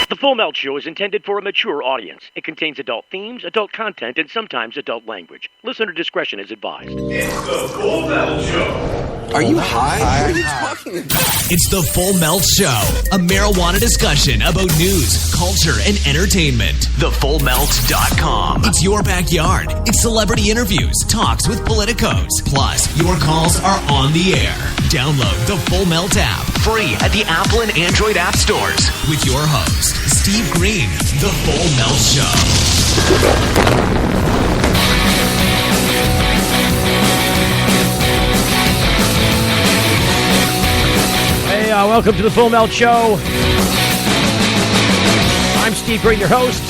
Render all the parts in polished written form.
The Full Melt Show is intended for a mature audience. It contains adult themes, adult content, and sometimes adult language. Listener discretion is advised. It's the Full Melt Show. Are you high? What are you talking about? It's the Full Melt Show, a marijuana discussion about news, culture, and entertainment. TheFullMelt.com. It's your backyard. It's celebrity interviews, talks with politicos. Plus, your calls are on the air. Download the Full Melt app, free at the Apple and Android app stores. With your host, Steve Green, the Full Melt Show. Hey, welcome to the Full Melt Show. I'm Steve Green, your host.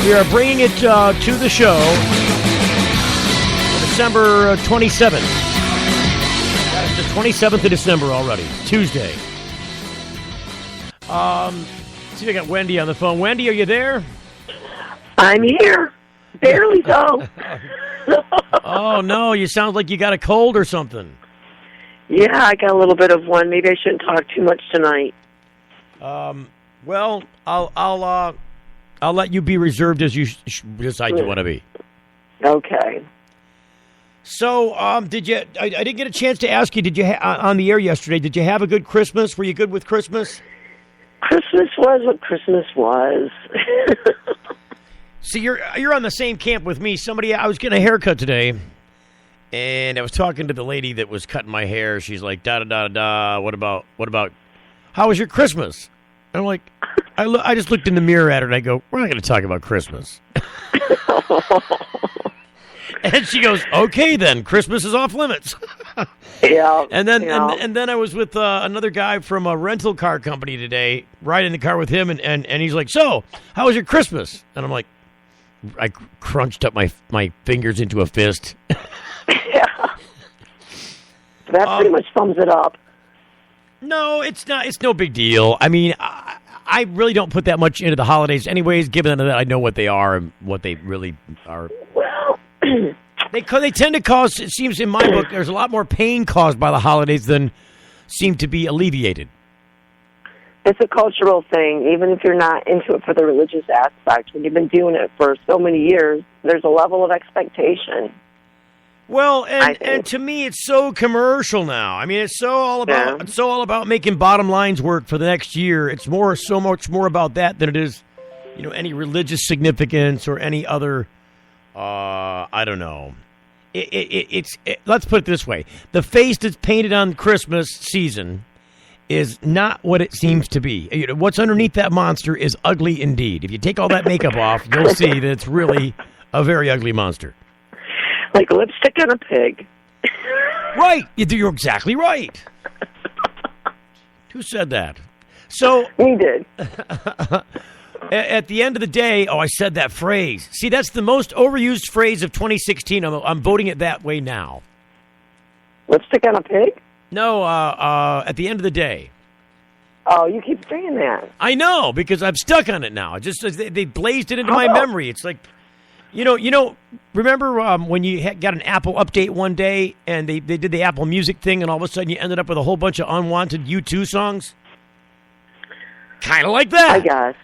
We are bringing it to the show December 27th. That is the 27th of December already, Tuesday. See if I got Wendy on the phone. Wendy, are you there? I'm here. Barely so. Oh, no, you sound like you got a cold or something. Yeah, I got a little bit of one. Maybe I shouldn't talk too much tonight. Well, I'll let you be reserved as you decide you want to be. Okay. So, did you? I didn't get a chance to ask you. Did you on the air yesterday? Did you have a good Christmas? Were you good with Christmas? Christmas was what Christmas was. See, you're on the same camp with me. I was getting a haircut today, and I was talking to the lady that was cutting my hair. She's like, da da da da. What about? How was your Christmas? And I'm like, I just looked in the mirror at her and I go, we're not going to talk about Christmas. And she goes, okay then, Christmas is off limits. Yeah. And then I was with another guy from a rental car company today, riding in the car with him, and he's like, so, how was your Christmas? And I'm like, I crunched up my fingers into a fist. Yeah. That pretty much sums it up. No, it's not. It's no big deal. I mean, I really don't put that much into the holidays anyways, given that I know what they are and what they really are. Well, they tend to cause, it seems in my book, there's a lot more pain caused by the holidays than seem to be alleviated. it's a cultural thing. Even if you're not into it for the religious aspect, when you've been doing it for so many years, there's a level of expectation. Well, and to me, it's so commercial now. I mean, it's all about making bottom lines work for the next year. It's so much more about that than it is, any religious significance or any other. I don't know. Let's put it this way: the face that's painted on Christmas season is not what it seems to be. What's underneath that monster is ugly indeed. If you take all that makeup off, you'll see that it's really a very ugly monster. Like lipstick on a pig. Right. You're exactly right. Who said that? So We did. At the end of the day, I said that phrase. See, that's the most overused phrase of 2016. I'm voting it that way now. Lipstick on a pig? No, at the end of the day. Oh, you keep saying that. I know, because I'm stuck on it now. They blazed it into my memory. It's like, remember when you got an Apple update one day and they did the Apple Music thing and all of a sudden you ended up with a whole bunch of unwanted U2 songs? Kind of like that. I guess.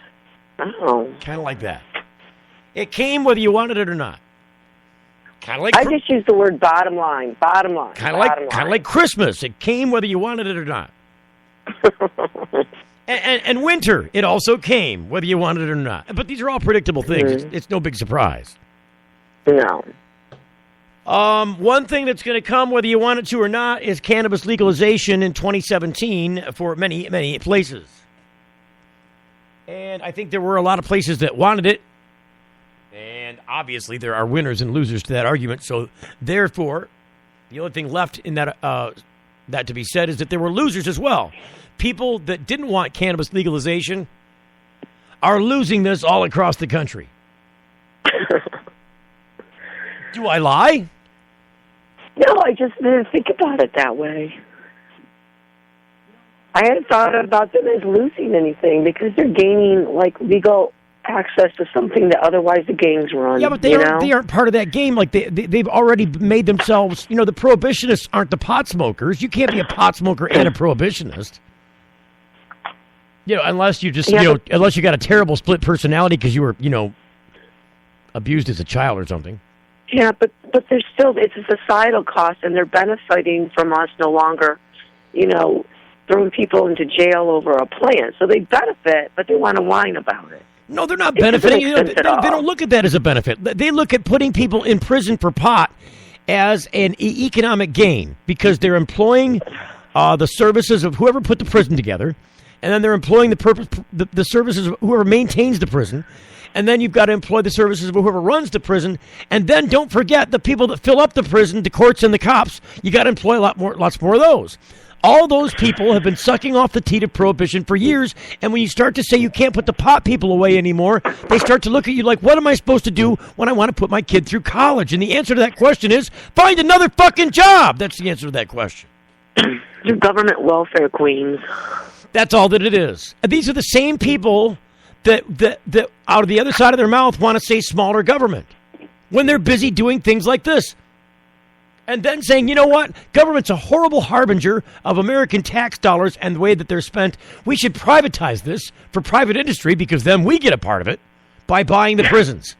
Oh. Kind of like that. It came whether you wanted it or not. Kind of like I just used the word bottom line. Bottom line. Kind of like Christmas. It came whether you wanted it or not. and winter, it also came whether you wanted it or not. But these are all predictable things. Mm-hmm. It's no big surprise. No. One thing that's going to come whether you want it to or not is cannabis legalization in 2017 for many, many places. And I think there were a lot of places that wanted it. And obviously there are winners and losers to that argument. So therefore, the only thing left in that to be said is that there were losers as well. People that didn't want cannabis legalization are losing this all across the country. Do I lie? No, I just didn't think about it that way. I hadn't thought about them as losing anything because they're gaining, legal access to something that otherwise the gangs run. Yeah, but they aren't part of that game. Like they've already made themselves. The prohibitionists aren't the pot smokers. You can't be a pot smoker and a prohibitionist. Unless you just unless you got a terrible split personality because you were abused as a child or something. Yeah, but there's still, it's a societal cost, and they're benefiting from us no longer, throwing people into jail over a plant. So they benefit, but they want to whine about it. No, they're not benefiting. They don't look at that as a benefit. They look at putting people in prison for pot as an economic gain because they're employing the services of whoever put the prison together, and then they're employing the services of whoever maintains the prison. And then you've got to employ the services of whoever runs the prison. And then don't forget the people that fill up the prison, the courts and the cops. You got to employ lots more of those. All those people have been sucking off the teat of prohibition for years. And when you start to say you can't put the pot people away anymore, they start to look at you like, what am I supposed to do when I want to put my kid through college? And the answer to that question is, find another fucking job. That's the answer to that question. You're government welfare queens. That's all that it is. And these are the same people that out of the other side of their mouth want to say smaller government when they're busy doing things like this. And then saying, you know what? Government's a horrible harbinger of American tax dollars and the way that they're spent. We should privatize this for private industry because then we get a part of it by buying the prisons.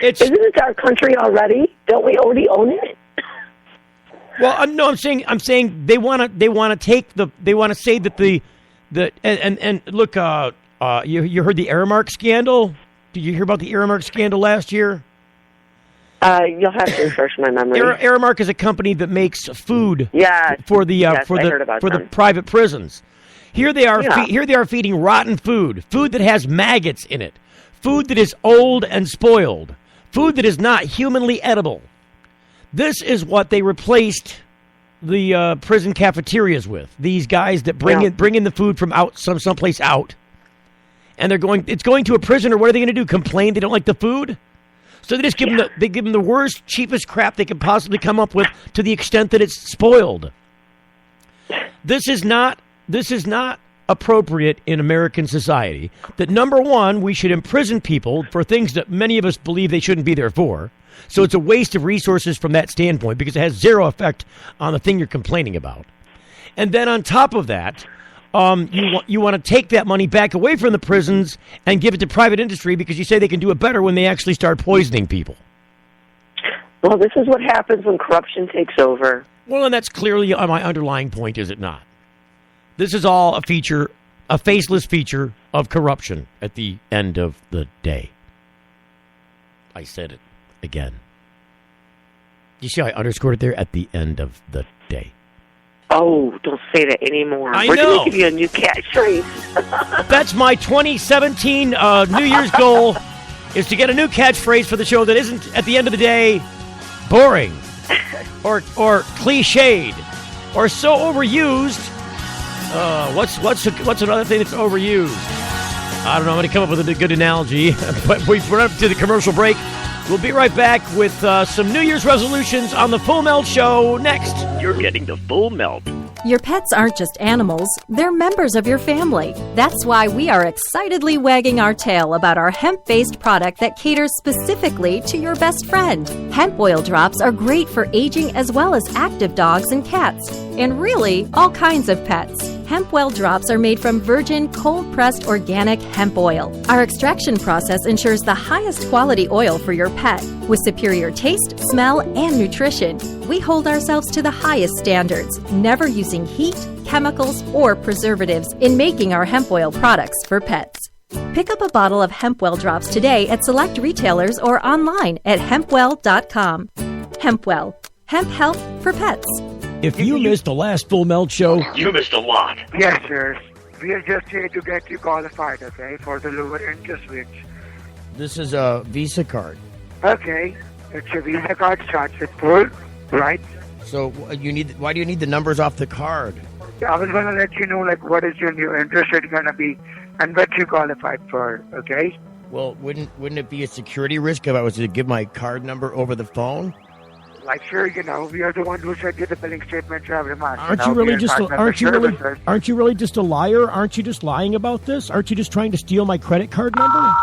Isn't it our country already? Don't we already own it? Well, no, I'm saying they want to say that and look, you heard the Aramark scandal? Did you hear about the Aramark scandal last year? You'll have to refresh my memory. Aramark is a company that makes food for the private prisons. Here they are feeding rotten food that has maggots in it, food that is old and spoiled, food that is not humanly edible. This is what they replaced the prison cafeterias with. These guys that bring in the food from someplace out, and it's going to a prisoner. What are they going to do? Complain they don't like the food? So they just give them the worst, cheapest crap they can possibly come up with to the extent that it's spoiled. This is not appropriate in American society. That number one, we should imprison people for things that many of us believe they shouldn't be there for. So it's a waste of resources from that standpoint because it has zero effect on the thing you're complaining about. And then on top of that, you want to take that money back away from the prisons and give it to private industry because you say they can do it better when they actually start poisoning people. Well, this is what happens when corruption takes over. Well, and that's clearly my underlying point, is it not? This is all a faceless feature of corruption at the end of the day. I said it again. You see how I underscored it there? At the end of the day. Oh, don't say that anymore. We're going to give you a new catchphrase. That's my 2017 New Year's goal, is to get a new catchphrase for the show that isn't, at the end of the day, boring or cliched or so overused. What's another thing that's overused? I don't know. I'm going to come up with a good analogy. But we're up to the commercial break. We'll be right back with some New Year's resolutions on the Full Melt Show next. You're getting the Full Melt. Your pets aren't just animals, they're members of your family. That's why we are excitedly wagging our tail about our hemp-based product that caters specifically to your best friend. Hemp oil drops are great for aging as well as active dogs and cats, and really all kinds of pets. Hemp well drops are made from virgin, cold-pressed organic hemp oil. Our extraction process ensures the highest quality oil for your pet, with superior taste, smell, and nutrition. We hold ourselves to the highest standards, never using heat, chemicals, or preservatives in making our hemp oil products for pets. Pick up a bottle of Hempwell drops today at select retailers or online at hempwell.com. Hempwell, hemp health for pets. If you missed the last Full Melt Show, you missed a lot. Yes, sir. We are just here to get you qualified, okay, for the lower interest rates. This is a Visa card. Okay, it's a Visa card, starts at 4, right? So why do you need the numbers off the card? I was going to let you know, what is your new interest rate going to be and what you qualified for, okay? Well, wouldn't it be a security risk if I was to give my card number over the phone? like, sure, we are the one who sent you the billing statements every month. Aren't you really just a liar? Aren't you just lying about this? Aren't you just trying to steal my credit card number?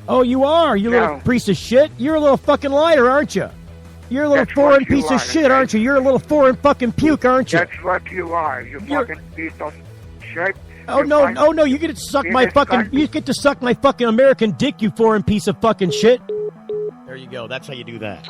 Oh, you are, you little piece of shit. You're a little fucking liar, aren't you? You're a little foreign piece of shit, aren't you? You're a little foreign fucking puke, aren't you? That's what you are. You fucking piece of shit. Oh no! You get to suck my fucking. You get to suck my fucking American dick, you foreign piece of fucking shit. There you go. That's how you do that.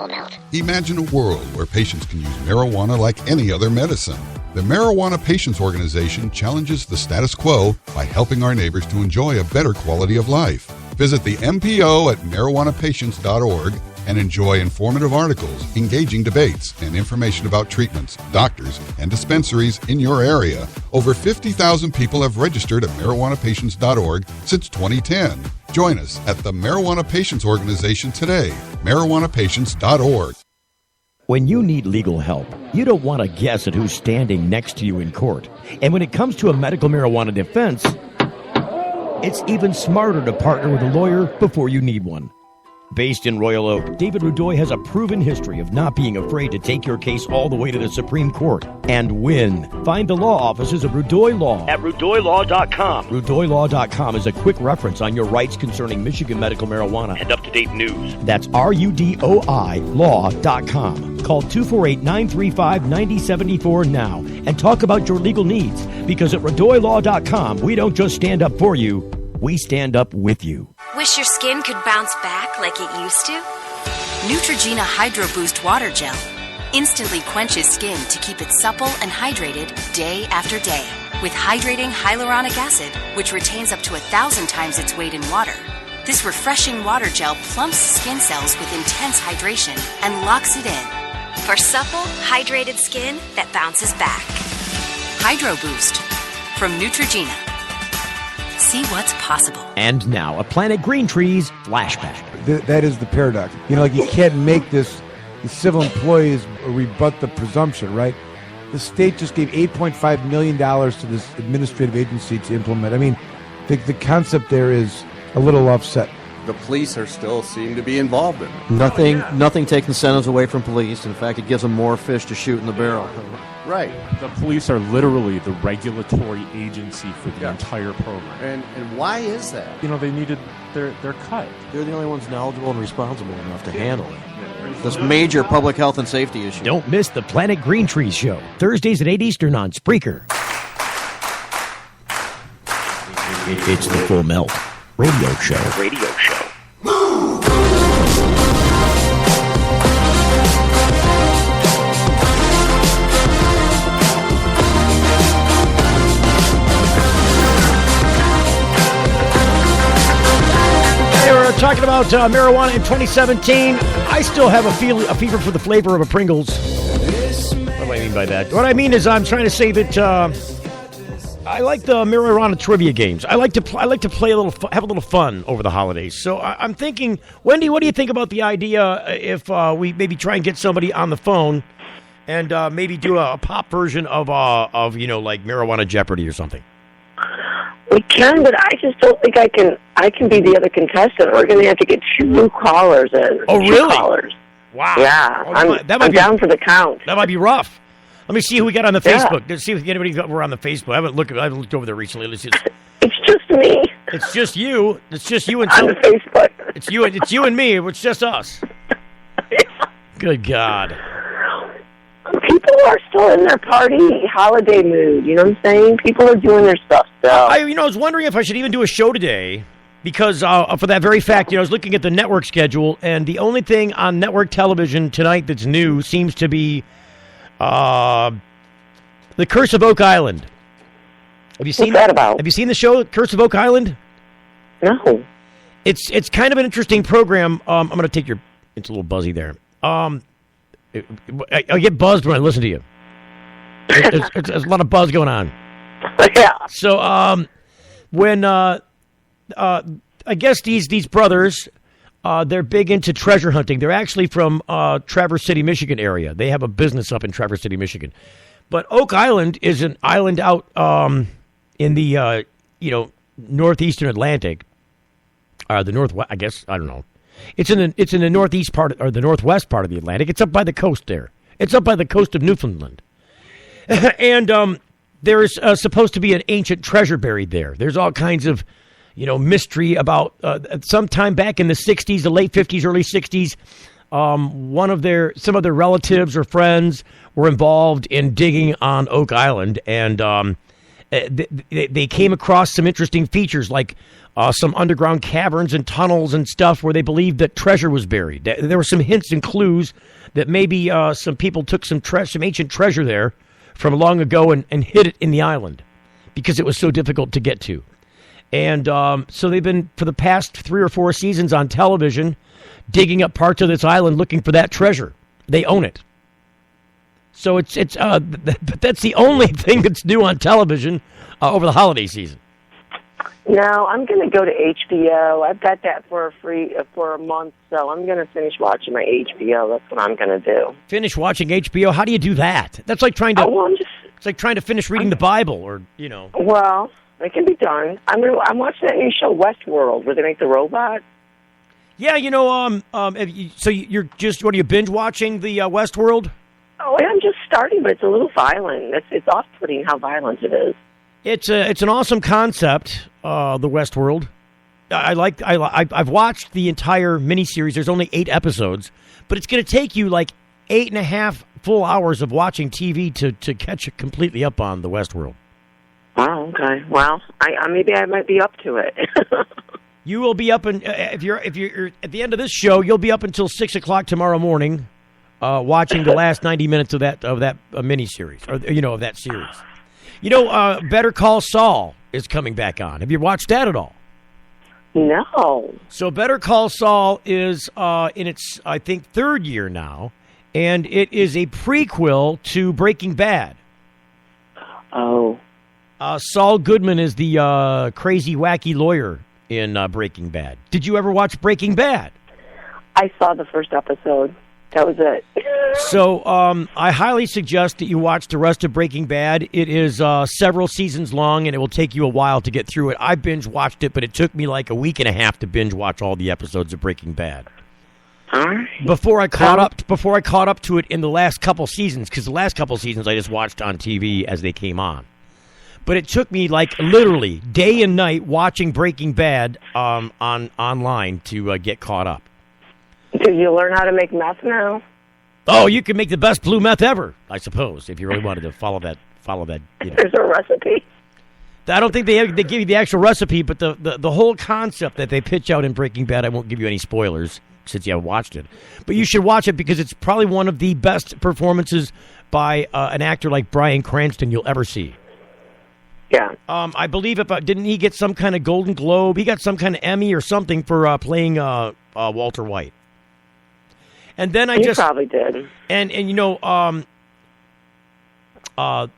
Imagine a world where patients can use marijuana like any other medicine. The Marijuana Patients Organization challenges the status quo by helping our neighbors to enjoy a better quality of life. Visit the MPO at marijuanapatients.org and enjoy informative articles, engaging debates, and information about treatments, doctors, and dispensaries in your area. Over 50,000 people have registered at marijuanapatients.org since 2010. Join us at the Marijuana Patients Organization today, marijuanapatients.org. When you need legal help, you don't want to guess at who's standing next to you in court. And when it comes to a medical marijuana defense, it's even smarter to partner with a lawyer before you need one. Based in Royal Oak, David Rudoy has a proven history of not being afraid to take your case all the way to the Supreme Court and win. Find the law offices of Rudoy Law at RudoyLaw.com. RudoyLaw.com is a quick reference on your rights concerning Michigan medical marijuana and up-to-date news. That's RUDOI Law.com. Call 248-935-9074 now and talk about your legal needs, because at RudoyLaw.com, we don't just stand up for you, we stand up with you. Wish your skin could bounce back like it used to? Neutrogena Hydro Boost Water Gel instantly quenches skin to keep it supple and hydrated day after day. With hydrating hyaluronic acid, which retains up to 1,000 times its weight in water. This refreshing water gel plumps skin cells with intense hydration and locks it in. For supple, hydrated skin that bounces back. Hydro Boost from Neutrogena. See what's possible. And now, a Planet Green Trees flashback. That is the paradox. Like you can't make the civil employees rebut the presumption, right? The state just gave $8.5 million to this administrative agency to implement. I mean, the concept there is a little offset. The police still seem to be involved in it. Nothing takes incentives away from police. In fact, it gives them more fish to shoot in the barrel. Right. The police are literally the regulatory agency for the entire program. And why is that? They needed their cut. They're the only ones knowledgeable and responsible enough to handle it. This major public health and safety issue. Don't miss the Planet Green Trees Show, Thursdays at 8 Eastern on Spreaker. It's the Full Melt Radio Show. Talking about marijuana in 2017. I still have a fever for the flavor of a Pringles. What do I mean by that? What I mean is I'm trying to say that I like the marijuana trivia games. I like to play have a little fun over the holidays. So I'm thinking, Wendy, what do you think about the idea if we maybe try and get somebody on the phone and maybe do a pop version of like Marijuana Jeopardy or something? We can, but I just don't think I can be the other contestant. We're going to have to get 2 callers in. Oh, really? Callers. Wow. Yeah, I'm down for the count. That might be rough. Let me see who we got on the Facebook. Let's see if anybody were on the Facebook. I haven't looked over there recently. It's just me. It's just you. It's just you and on the Facebook. It's you and me. It's just us. Good God. People are still in their party holiday mood. You know what I'm saying? People are doing their stuff still. I was wondering if I should even do a show today because for that very fact, I was looking at the network schedule, and the only thing on network television tonight that's new seems to be The Curse of Oak Island. Have you seen What's that about? Have you seen the show Curse of Oak Island? No. It's kind of an interesting program. I'm going to take your. It's a little buzzy there. I get buzzed when I listen to you. There's a lot of buzz going on. Yeah. So when I guess these brothers, they're big into treasure hunting. They're actually from Traverse City, Michigan area. They have a business up in Traverse City, Michigan. But Oak Island is an island out in the northeastern Atlantic, the northwest. I guess I don't know. It's in the northeast part or the northwest part of the Atlantic. It's up by the coast there. It's up by the coast of Newfoundland. And there is supposed to be an ancient treasure buried there. There's all kinds of, mystery about sometime back in the 60s, the late 50s, early 60s. Some of their relatives or friends were involved in digging on Oak Island, and they came across some interesting features like some underground caverns and tunnels and stuff where they believed that treasure was buried. There were some hints and clues that maybe some people took some ancient treasure there from long ago and hid it in the island because it was so difficult to get to. And so they've been, for the past 3 or 4 seasons on television, digging up parts of this island looking for that treasure. They own it. So but that's the only thing that's new on television over the holiday season. No, I'm going to go to HBO. I've got that for a month, so I'm going to finish watching my HBO. That's what I'm going to do. Finish watching HBO? How do you do that? That's like trying to. It's like trying to finish reading the Bible, or Well, it can be done. I'm watching that new show Westworld, where they make the robot. Yeah, so you're just what are you binge watching the Westworld? Oh, I'm just starting, but it's a little violent. It's off-putting how violent it is. It's an awesome concept, the Westworld. I've watched the entire miniseries. There's only 8 episodes, but it's going to take you like 8.5 full hours of watching TV to catch it completely up on the Westworld. Oh, okay. Well, maybe I might be up to it. You will be up, if you're at the end of this show, you'll be up until 6 o'clock tomorrow morning, watching the last 90 minutes of that miniseries, or of that series. Better Call Saul is coming back on. Have you watched that at all? No. So Better Call Saul is in its, I think, 3rd year now, and it is a prequel to Breaking Bad. Oh. Saul Goodman is the crazy, wacky lawyer in Breaking Bad. Did you ever watch Breaking Bad? I saw the first episode. That was it. So I highly suggest that you watch the rest of Breaking Bad. It is several seasons long, and it will take you a while to get through it. I binge watched it, but it took me like a week and a half to binge watch all the episodes of Breaking Bad. Before I caught up to it in the last couple seasons, because the last couple seasons I just watched on TV as they came on. But it took me like literally day and night watching Breaking Bad online to get caught up. Did you learn how to make meth now? Oh, you can make the best blue meth ever, I suppose, if you really wanted to follow that. There's a recipe. I don't think they give you the actual recipe, but the whole concept that they pitch out in Breaking Bad, I won't give you any spoilers since you haven't watched it. But you should watch it because it's probably one of the best performances by an actor like Bryan Cranston you'll ever see. Yeah. I believe didn't he get some kind of Golden Globe? He got some kind of Emmy or something for playing Walter White. And then he probably did. And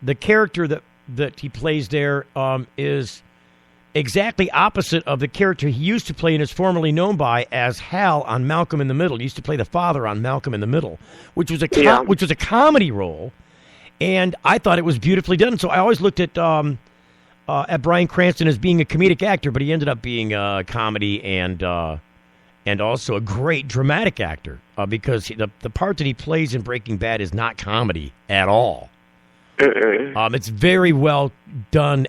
the character that he plays there is exactly opposite of the character he used to play and is formerly known by as Hal on Malcolm in the Middle. He used to play the father on Malcolm in the Middle, which was a comedy role, and I thought it was beautifully done. So I always looked at Bryan Cranston as being a comedic actor, but he ended up being a comedy and also a great dramatic actor because the part that he plays in Breaking Bad is not comedy at all. It's very well done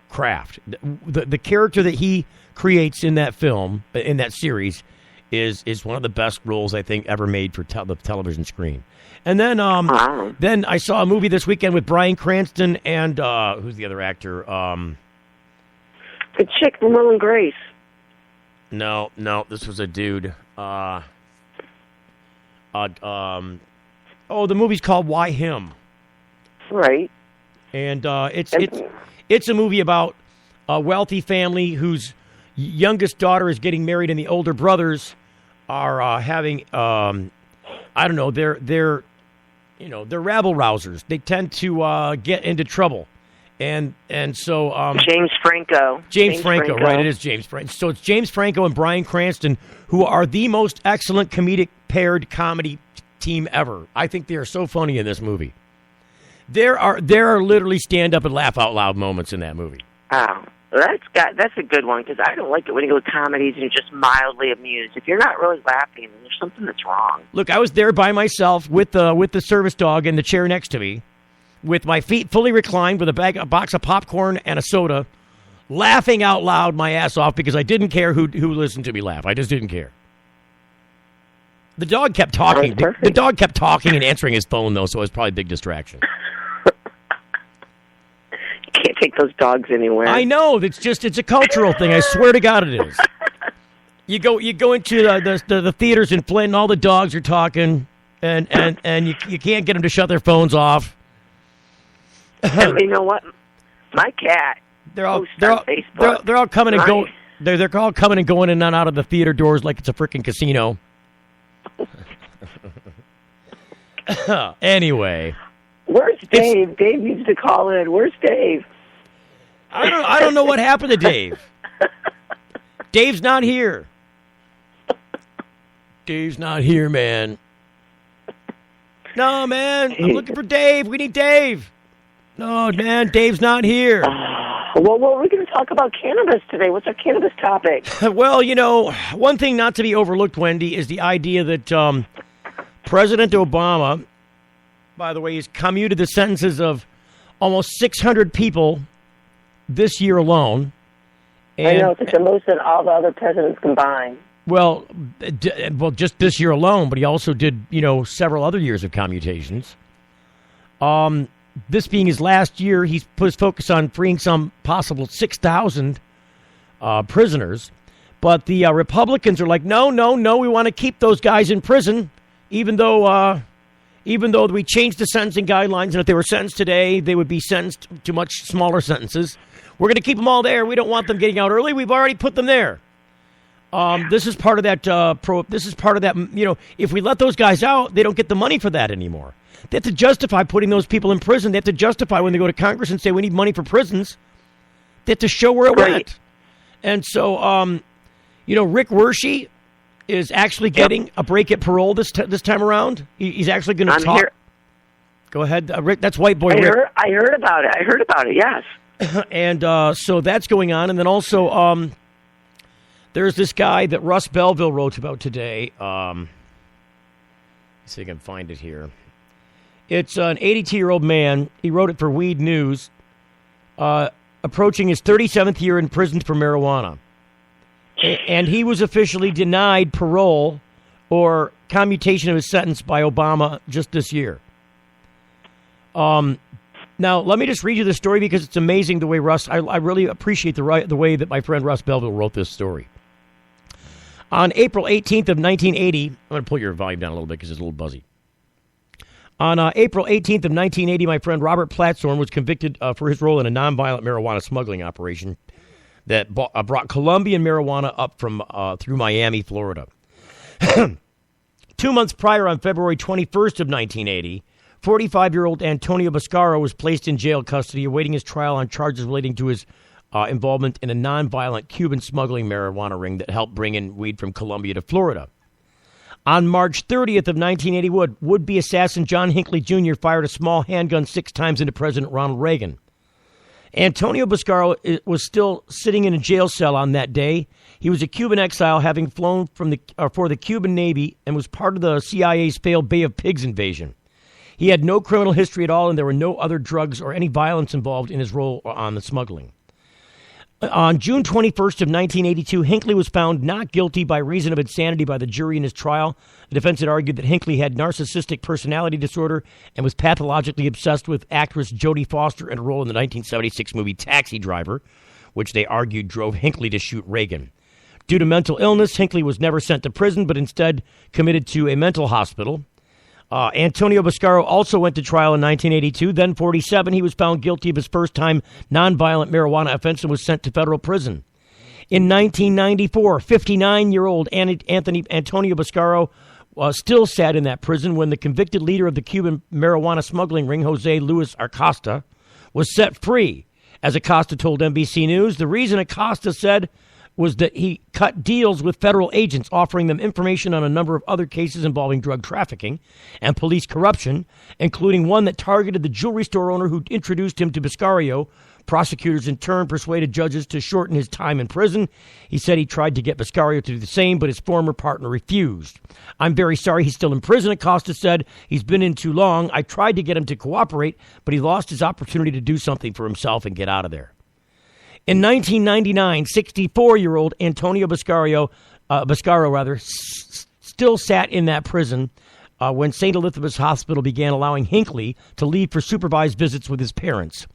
craft. The character that he creates in that film, in that series, is one of the best roles I think ever made for the television screen. And then then I saw a movie this weekend with Bryan Cranston and who's the other actor? The chick from Will and Grace. No, this was a dude. The movie's called Why Him? Right. And it's a movie about a wealthy family whose youngest daughter is getting married, and the older brothers are having they're rabble rousers. They tend to get into trouble. And so James Franco. James Franco, right? It is James Franco. So it's James Franco and Bryan Cranston, who are the most excellent comedic paired comedy team ever. I think they are so funny in this movie. There are literally stand up and laugh out loud moments in that movie. Oh. That's a good one, because I don't like it when you go to comedies and you're just mildly amused. If you're not really laughing, then there's something that's wrong. Look, I was there by myself with the service dog in the chair next to me, with my feet fully reclined, with a box of popcorn and a soda, laughing out loud my ass off because I didn't care who listened to me laugh. I just didn't care. The dog kept talking. The dog kept talking and answering his phone, though, so it was probably a big distraction. Can't take those dogs anywhere. I know. It's a cultural thing. I swear to God it is. You go into the theaters in Flint, and all the dogs are talking, and you can't get them to shut their phones off. And you know what? My cat. They're all coming and going. They're all coming and going in and out of the theater doors like it's a freaking casino. Anyway. Where's Dave? Dave needs to call in. Where's Dave? I don't know what happened to Dave. Dave's not here. Dave's not here, man. No, man. I'm looking for Dave. We need Dave. No, man. Dave's not here. Well, we're going to talk about cannabis today. What's our cannabis topic? Well, one thing not to be overlooked, Wendy, is the idea that President Obama, by the way, has commuted the sentences of almost 600 people this year alone. And, I know, it's the most than all the other presidents combined. Well, just this year alone, but he also did, several other years of commutations. This being his last year, he's put his focus on freeing some possible 6,000 prisoners. But the Republicans are like, no, we want to keep those guys in prison, even though we changed the sentencing guidelines, and if they were sentenced today, they would be sentenced to much smaller sentences. We're going to keep them all there. We don't want them getting out early. We've already put them there. This is part of that. This is part of that. If we let those guys out, they don't get the money for that anymore. They have to justify putting those people in prison. They have to justify when they go to Congress and say we need money for prisons. They have to show where it went. And so, Rick Wershey is actually getting a break at parole this time around. He's actually going to talk. Here. Go ahead, Rick. That's White Boy Rick. I heard about it. Yes. And so that's going on. And then also there's this guy that Russ Belville wrote about today. Let's see if I can find it here. It's an 82-year-old man. He wrote it for Weed News, approaching his 37th year in prison for marijuana. And he was officially denied parole or commutation of his sentence by Obama just this year. Now, let me just read you the story because it's amazing the way I really appreciate the way that my friend Russ Belville wrote this story. On April 18th of 1980, I'm going to pull your volume down a little bit because it's a little buzzy. On April 18th of 1980, my friend Robert Platshorn was convicted for his role in a nonviolent marijuana smuggling operation that brought Colombian marijuana up from through Miami, Florida. 2 months prior, on February 21st of 1980, 45-year-old Antonio Bascaro was placed in jail custody awaiting his trial on charges relating to his involvement in a nonviolent Cuban smuggling marijuana ring that helped bring in weed from Colombia to Florida. On March 30th of 1980, would-be assassin John Hinckley Jr. fired a small handgun 6 times into President Ronald Reagan. Antonio Bascaro was still sitting in a jail cell on that day. He was a Cuban exile, having flown for the Cuban Navy and was part of the CIA's failed Bay of Pigs invasion. He had no criminal history at all, and there were no other drugs or any violence involved in his role on the smuggling. On June 21st of 1982, Hinckley was found not guilty by reason of insanity by the jury in his trial. The defense had argued that Hinckley had narcissistic personality disorder and was pathologically obsessed with actress Jodie Foster in a role in the 1976 movie Taxi Driver, which they argued drove Hinckley to shoot Reagan. Due to mental illness, Hinckley was never sent to prison, but instead committed to a mental hospital. Antonio Bascaro also went to trial in 1982. Then 47, he was found guilty of his first-time nonviolent marijuana offense and was sent to federal prison. In 1994, 59-year-old Antonio Bascaro still sat in that prison when the convicted leader of the Cuban marijuana smuggling ring, Jose Luis Acosta, was set free. As Acosta told NBC News, the reason Acosta said was that he cut deals with federal agents, offering them information on a number of other cases involving drug trafficking and police corruption, including one that targeted the jewelry store owner who introduced him to Bascaro Prosecutors in turn persuaded judges to shorten his time in prison. He said he tried to get Biscario to do the same, but his former partner refused. I'm very sorry he's still in prison, Acosta said. He's been in too long. I tried to get him to cooperate, but he lost his opportunity to do something for himself and get out of there. In 1999, 64-year-old Antonio Biscaro still sat in that prison when St. Elizabeth's Hospital began allowing Hinckley to leave for supervised visits with his parents.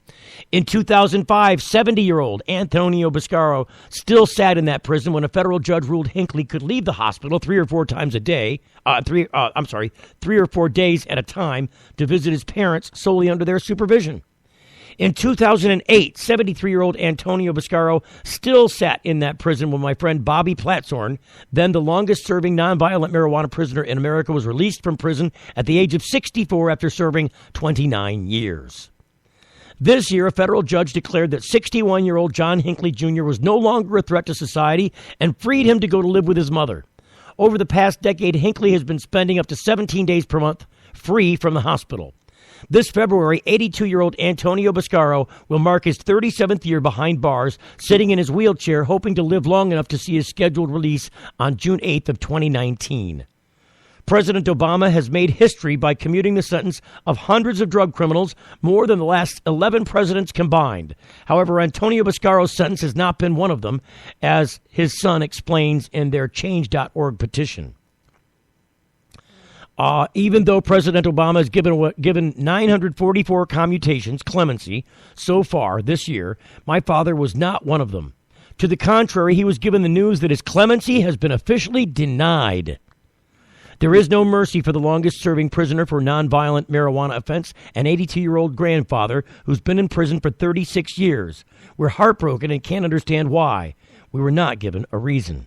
In 2005, 70-year-old Antonio Biscaro still sat in that prison when a federal judge ruled Hinckley could leave the hospital 3 or 4 days at a time to visit his parents solely under their supervision. In 2008, 73-year-old Antonio Biscaro still sat in that prison when my friend Bobby Platshorn, then the longest-serving nonviolent marijuana prisoner in America, was released from prison at the age of 64 after serving 29 years. This year, a federal judge declared that 61-year-old John Hinckley Jr. was no longer a threat to society and freed him to go to live with his mother. Over the past decade, Hinckley has been spending up to 17 days per month free from the hospital. This February, 82-year-old Antonio Biscaro will mark his 37th year behind bars, sitting in his wheelchair, hoping to live long enough to see his scheduled release on June 8th of 2019. President Obama has made history by commuting the sentence of hundreds of drug criminals, more than the last 11 presidents combined. However, Antonio Biscaro's sentence has not been one of them, as his son explains in their Change.org petition. Even though President Obama has given 944 commutations, clemency, so far this year, my father was not one of them. To the contrary, he was given the news that his clemency has been officially denied. There is no mercy for the longest-serving prisoner for nonviolent marijuana offense, an 82-year-old grandfather who's been in prison for 36 years. We're heartbroken and can't understand why. We were not given a reason.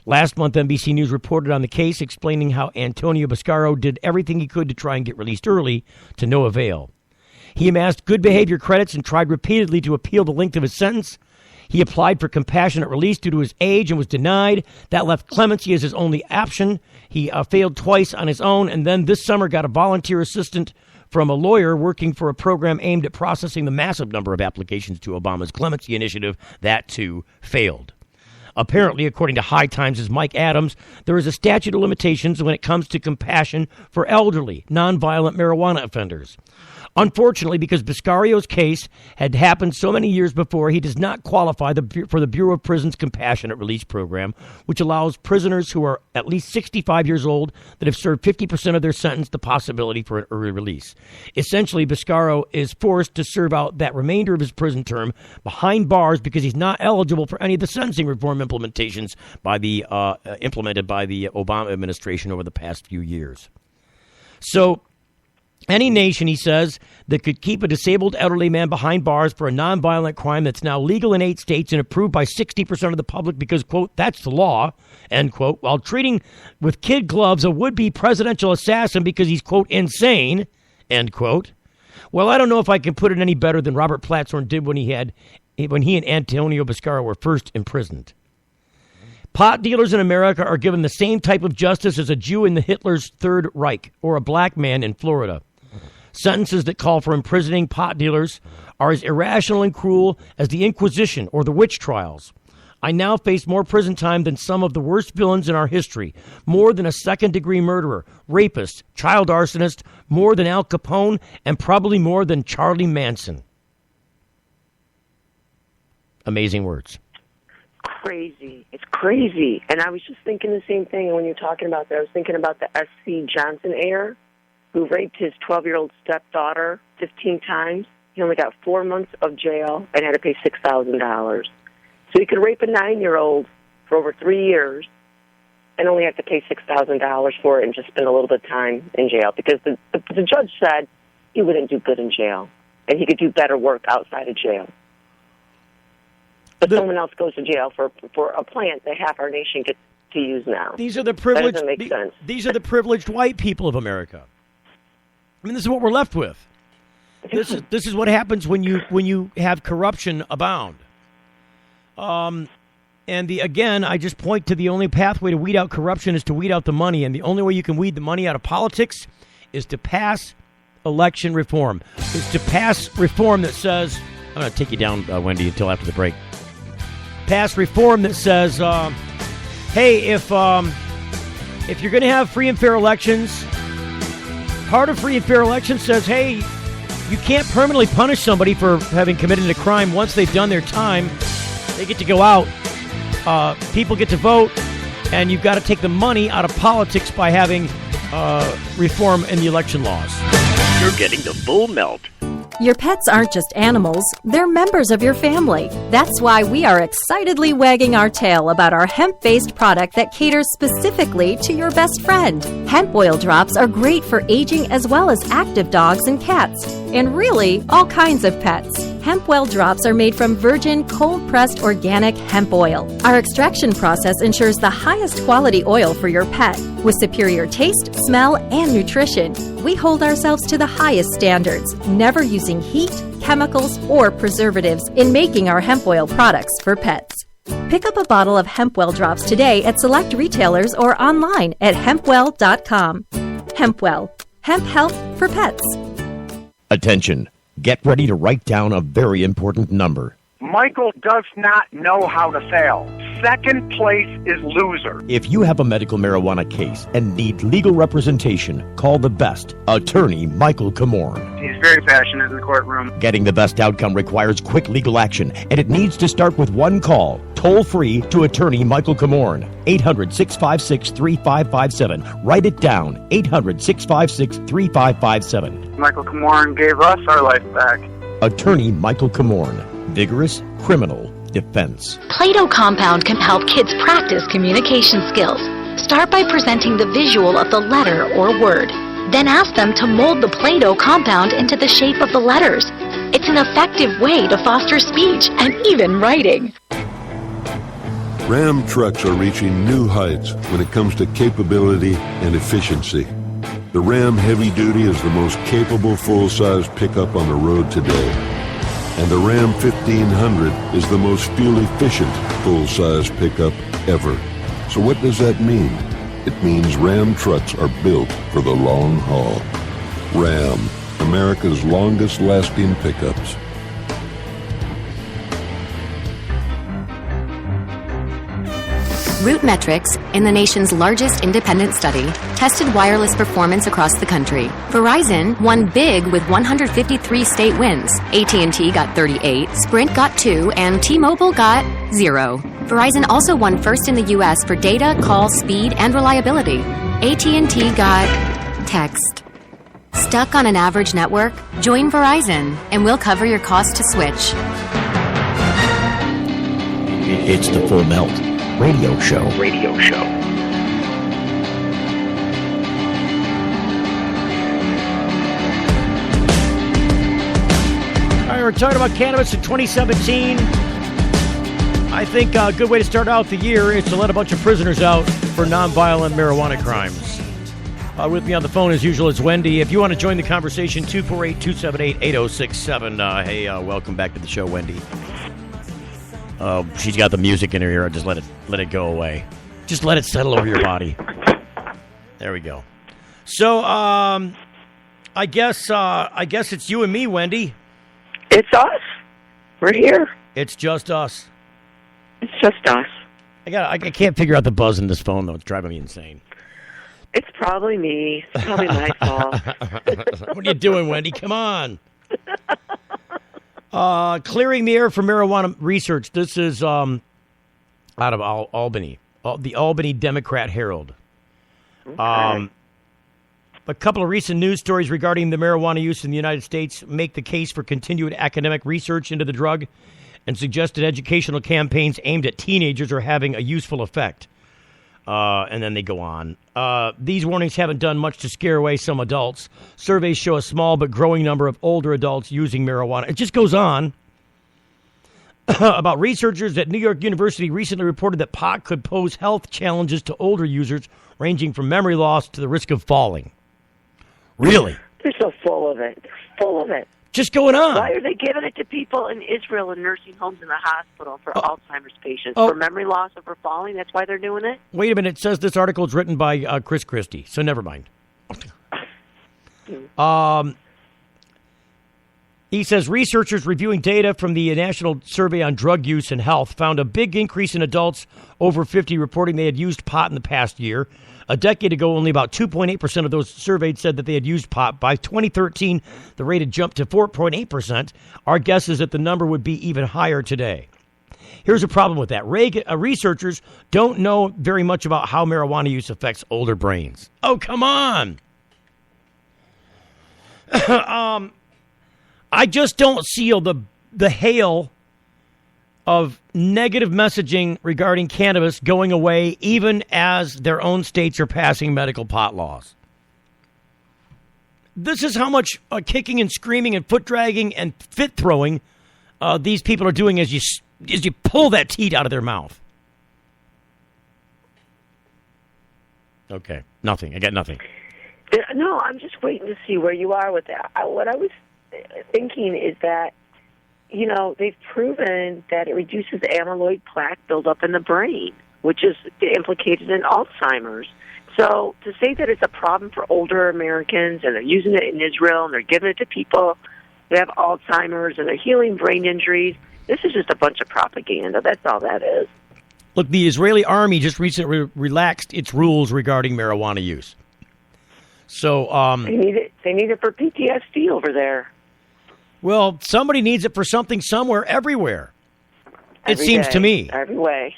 Last month, NBC News reported on the case, explaining how Antonio Biscaro did everything he could to try and get released early, to no avail. He amassed good behavior credits and tried repeatedly to appeal the length of his sentence. He applied for compassionate release due to his age and was denied. That left clemency as his only option. He failed twice on his own, and then this summer got a volunteer assistant from a lawyer working for a program aimed at processing the massive number of applications to Obama's clemency initiative. That, too, failed. Apparently, according to High Times' Mike Adams, there is a statute of limitations when it comes to compassion for elderly, nonviolent marijuana offenders. Unfortunately, because Biscario's case had happened so many years before, he does not qualify for the Bureau of Prisons Compassionate Release Program, which allows prisoners who are at least 65 years old that have served 50% of their sentence the possibility for an early release. Essentially, Biscaro is forced to serve out that remainder of his prison term behind bars because he's not eligible for any of the sentencing reform implementations implemented by the Obama administration over the past few years. So, any nation, he says, that could keep a disabled elderly man behind bars for a nonviolent crime that's now legal in 8 states and approved by 60% of the public because, quote, that's the law, end quote, while treating with kid gloves a would-be presidential assassin because he's, quote, insane, end quote. Well, I don't know if I can put it any better than Robert Platshorn did when he and Antonio Biscaro were first imprisoned. Pot dealers in America are given the same type of justice as a Jew in the Hitler's Third Reich or a black man in Florida. Sentences that call for imprisoning pot dealers are as irrational and cruel as the Inquisition or the witch trials. I now face more prison time than some of the worst villains in our history, more than a second-degree murderer, rapist, child arsonist, more than Al Capone, and probably more than Charlie Manson. Amazing words. Crazy. It's crazy. And I was just thinking the same thing when you're talking about that. I was thinking about the S.C. Johnson heir who raped his 12-year-old stepdaughter 15 times. He only got 4 months of jail and had to pay $6,000. So he could rape a 9-year-old for over 3 years and only have to pay $6,000 for it and just spend a little bit of time in jail because the judge said he wouldn't do good in jail and he could do better work outside of jail. But someone else goes to jail for a plant that half our nation gets to use now. These are the privileged. That doesn't make sense. These are the privileged white people of America. I mean, this is what we're left with. This is what happens when you have corruption abound. And again, I just point to the only pathway to weed out corruption is to weed out the money, and the only way you can weed the money out of politics is to pass election reform. Is to pass reform that says I'm going to take you down, Wendy, until after the break. Passed reform that says, hey, if you're going to have free and fair elections, part of free and fair elections says, hey, you can't permanently punish somebody for having committed a crime once they've done their time. They get to go out. People get to vote, and you've got to take the money out of politics by having reform in the election laws. You're getting the full melt. Your pets aren't just animals, they're members of your family. That's why we are excitedly wagging our tail about our hemp-based product that caters specifically to your best friend. Hemp oil drops are great for aging as well as active dogs and cats, and really, all kinds of pets. Hempwell drops are made from virgin, cold-pressed organic hemp oil. Our extraction process ensures the highest quality oil for your pet. With superior taste, smell, and nutrition, we hold ourselves to the highest standards, never using heat, chemicals, or preservatives in making our hemp oil products for pets. Pick up a bottle of Hempwell drops today at select retailers or online at hempwell.com. Hempwell. Hemp health for pets. Attention. Get ready to write down a very important number. Michael does not know how to fail. Second place is loser. If you have a medical marijuana case and need legal representation, call the best, attorney Michael Comorn. He's very passionate in the courtroom. Getting the best outcome requires quick legal action, and it needs to start with one call, toll-free to attorney Michael Comorn. 800-656-3557. Write it down, 800-656-3557. Michael Comorn gave us our life back. Attorney Michael Comorn. Vigorous criminal defense. Play-Doh Compound can help kids practice communication skills. Start by presenting the visual of the letter or word. Then ask them to mold the Play-Doh compound into the shape of the letters. It's an effective way to foster speech and even writing. Ram trucks are reaching new heights when it comes to capability and efficiency. The Ram Heavy Duty is the most capable full-size pickup on the road today. And the Ram 1500 is the most fuel-efficient full-size pickup ever. So what does that mean? It means Ram trucks are built for the long haul. Ram, America's longest-lasting pickups. RootMetrics, in the nation's largest independent study, tested wireless performance across the country. Verizon won big with 153 state wins. AT&T got 38, Sprint got 2, and T-Mobile got 0. Verizon also won first in the U.S. for data, call, speed, and reliability. AT&T got text. Stuck on an average network? Join Verizon, and we'll cover your cost to switch. It's the Full Melt Radio Show. All right, we're talking about cannabis in 2017. I think a good way to start out the year is to let a bunch of prisoners out for nonviolent marijuana crimes. With me on the phone, as usual, is Wendy. If you want to join the conversation, 248-278-8067. Hey, welcome back to the show, Wendy. She's got the music in her ear. Just let it go away. Just let it settle over your body. There we go. So, I guess it's you and me, Wendy. It's us. We're here. It's just us. It's just us. I can't figure out the buzz in this phone, though. It's driving me insane. It's probably me. It's probably my fault. What are you doing, Wendy? Come on. Clearing the air for marijuana research. This is out of Albany, the Albany Democrat Herald. Okay. A couple of recent news stories regarding the marijuana use in the United States make the case for continued academic research into the drug and suggested educational campaigns aimed at teenagers are having a useful effect. And then they go on. These warnings haven't done much to scare away some adults. Surveys show a small but growing number of older adults using marijuana. It just goes on. About researchers at New York University recently reported that pot could pose health challenges to older users, ranging from memory loss to the risk of falling. Really? They're so full of it. They're full of it. Just going on. Why are they giving it to people in Israel in nursing homes in the hospital for Alzheimer's patients? For memory loss or for falling? That's why they're doing it? Wait a minute. It says this article is written by Chris Christie, so never mind. He says researchers reviewing data from the National Survey on Drug Use and Health found a big increase in adults over 50 reporting they had used pot in the past year. A decade ago, only about 2.8% of those surveyed said that they had used pot. By 2013, the rate had jumped to 4.8%. Our guess is that the number would be even higher today. Here's a problem with that. Researchers don't know very much about how marijuana use affects older brains. Oh, come on. I just don't see the hail of negative messaging regarding cannabis going away, even as their own states are passing medical pot laws. This is how much kicking and screaming and foot dragging and fit throwing these people are doing as you pull that teat out of their mouth. Okay, nothing. I got nothing. No, I'm just waiting to see where you are with that. What I was thinking is that, they've proven that it reduces amyloid plaque buildup in the brain, which is implicated in Alzheimer's. So to say that it's a problem for older Americans and they're using it in Israel and they're giving it to people who have Alzheimer's and they're healing brain injuries, this is just a bunch of propaganda. That's all that is. Look, the Israeli army just recently relaxed its rules regarding marijuana use. So they need it for PTSD over there. Well, somebody needs it for something somewhere, everywhere. It seems to me. Every way.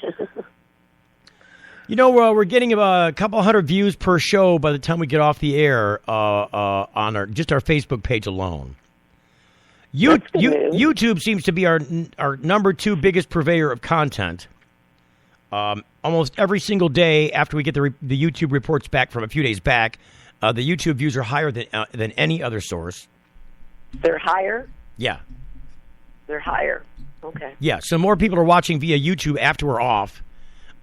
We're getting about a couple hundred views per show by the time we get off the air on our Facebook page alone. YouTube seems to be our number 2 biggest purveyor of content. Almost every single day after we get the YouTube reports back from a few days back, the YouTube views are higher than any other source. They're higher? Yeah. They're higher. Okay. Yeah, so more people are watching via YouTube after we're off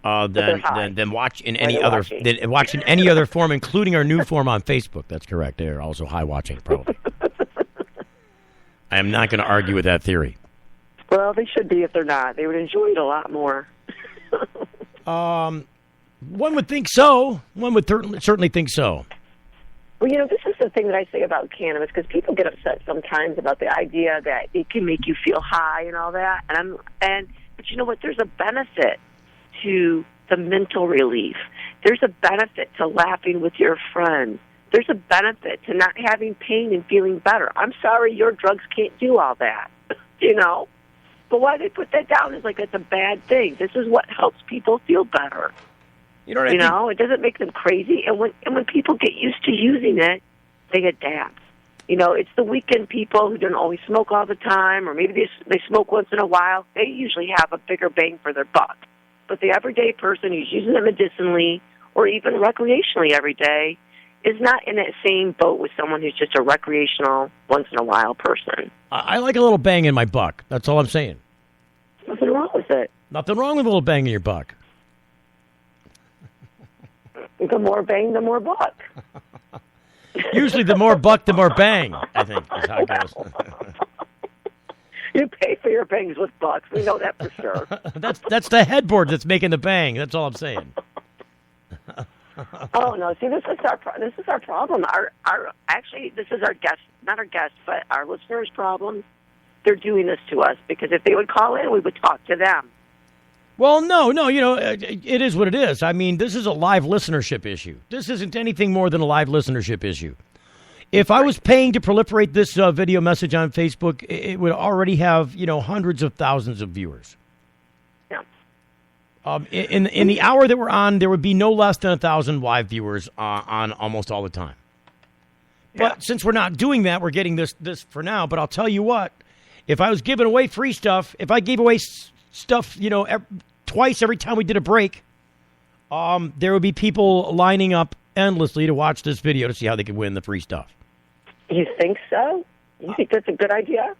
than watch in any other form, including our new form on Facebook. That's correct. They're also high watching, probably. I am not going to argue with that theory. Well, they should be if they're not. They would enjoy it a lot more. One would think so. One would certainly think so. Well, this is the thing that I say about cannabis, because people get upset sometimes about the idea that it can make you feel high and all that. But you know what? There's a benefit to the mental relief. There's a benefit to laughing with your friends. There's a benefit to not having pain and feeling better. I'm sorry, your drugs can't do all that, But why they put that down is like it's a bad thing. This is what helps people feel better. You know what I mean? It doesn't make them crazy. And when people get used to using it, they adapt. It's the weekend people who don't always smoke all the time, or maybe they smoke once in a while. They usually have a bigger bang for their buck. But the everyday person who's using it medicinally or even recreationally every day is not in that same boat with someone who's just a recreational, once-in-a-while person. I like a little bang in my buck. That's all I'm saying. Nothing wrong with it. Nothing wrong with a little bang in your buck. The more bang, the more buck. Usually the more buck, the more bang, I think, is how it goes. You pay for your bangs with bucks. We know that for sure. That's the headboard that's making the bang. That's all I'm saying. Oh no! See, this is our problem. Actually, this is our guest, not our guests, but our listeners' problem. They're doing this to us because if they would call in, we would talk to them. Well, no, it is what it is. I mean, this is a live listenership issue. This isn't anything more than a live listenership issue. If I was paying to proliferate this video message on Facebook, it would already have, hundreds of thousands of viewers. Yeah. In the hour that we're on, there would be no less than 1,000 live viewers on almost all the time. Yeah. But since we're not doing that, we're getting this for now. But I'll tell you what, if I was giving away free stuff, if I gave away stuff, twice every time we did a break, there would be people lining up endlessly to watch this video to see how they could win the free stuff. You think so? You think that's a good idea?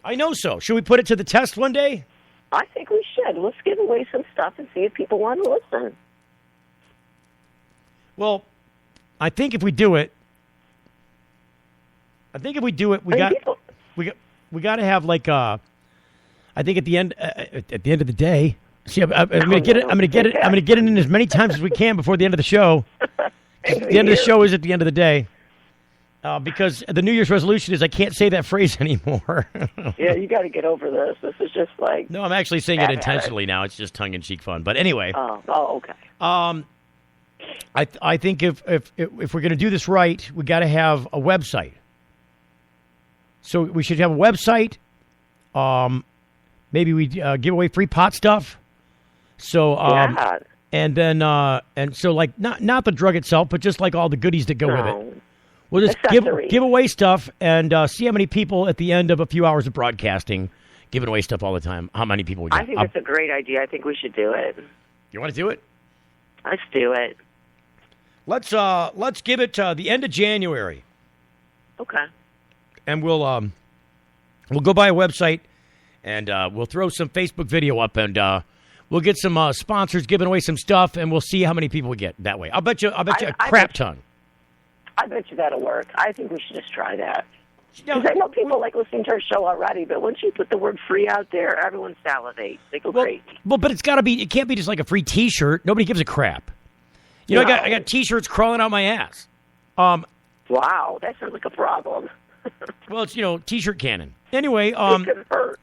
I know so. Should we put it to the test one day? I think we should. Let's give away some stuff and see if people want to listen. Well, I think if we do it, we got to have like I think at the end of the day. See, I'm going to get it. I'm going to get it in as many times as we can before the end of the show. The end of the show is at the end of the day. Because the New Year's resolution is I can't say that phrase anymore. Yeah, you got to get over this. This is just like... No, I'm actually saying it intentionally now. It's just tongue-in-cheek fun. But anyway. Oh, okay. I think if we're going to do this right, we got to have a website. So we should have a website. Maybe we give away free pot stuff. So and then and so like not the drug itself, but just like all the goodies that go with it. We'll just give away stuff and see how many people at the end of a few hours of broadcasting giving away stuff all the time. How many people we get? I think that's a great idea. I think we should do it. You want to do it? Let's do it. Let's give it the end of January. Okay. And we'll go by a website and we'll throw some Facebook video up and we'll get some sponsors giving away some stuff and we'll see how many people we get that way. I'll bet you a crap ton. I bet you that'll work. I think we should just try that. Because I know people like listening to our show already, but once you put the word free out there, everyone salivates. They go crazy. Well, but it's got to be. It can't be just like a free T-shirt. Nobody gives a crap. You know, I got T-shirts crawling out my ass. Wow, that sounds like a problem. Well, it's T-shirt cannon. Anyway, it can hurt.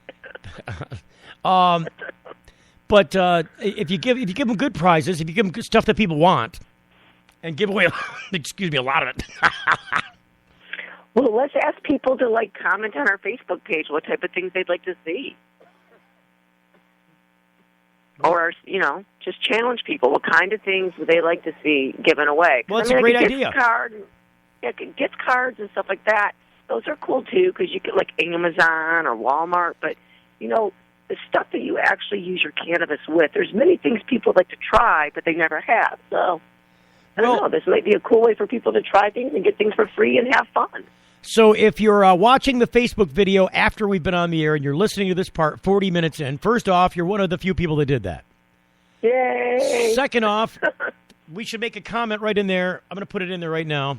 But if you give them good prizes, if you give them good stuff that people want, and give away, a lot of it. Well, let's ask people to comment on our Facebook page what type of things they'd like to see. Or, just challenge people. What kind of things would they like to see given away? Well, it's a great idea. Gift cards and stuff like that, those are cool, too, because you get, Amazon or Walmart. But, the stuff that you actually use your cannabis with, there's many things people like to try, but they never have. So, I don't know. This might be a cool way for people to try things and get things for free and have fun. So if you're watching the Facebook video after we've been on the air and you're listening to this part 40 minutes in, first off, you're one of the few people that did that. Yay! Second off, we should make a comment right in there. I'm going to put it in there right now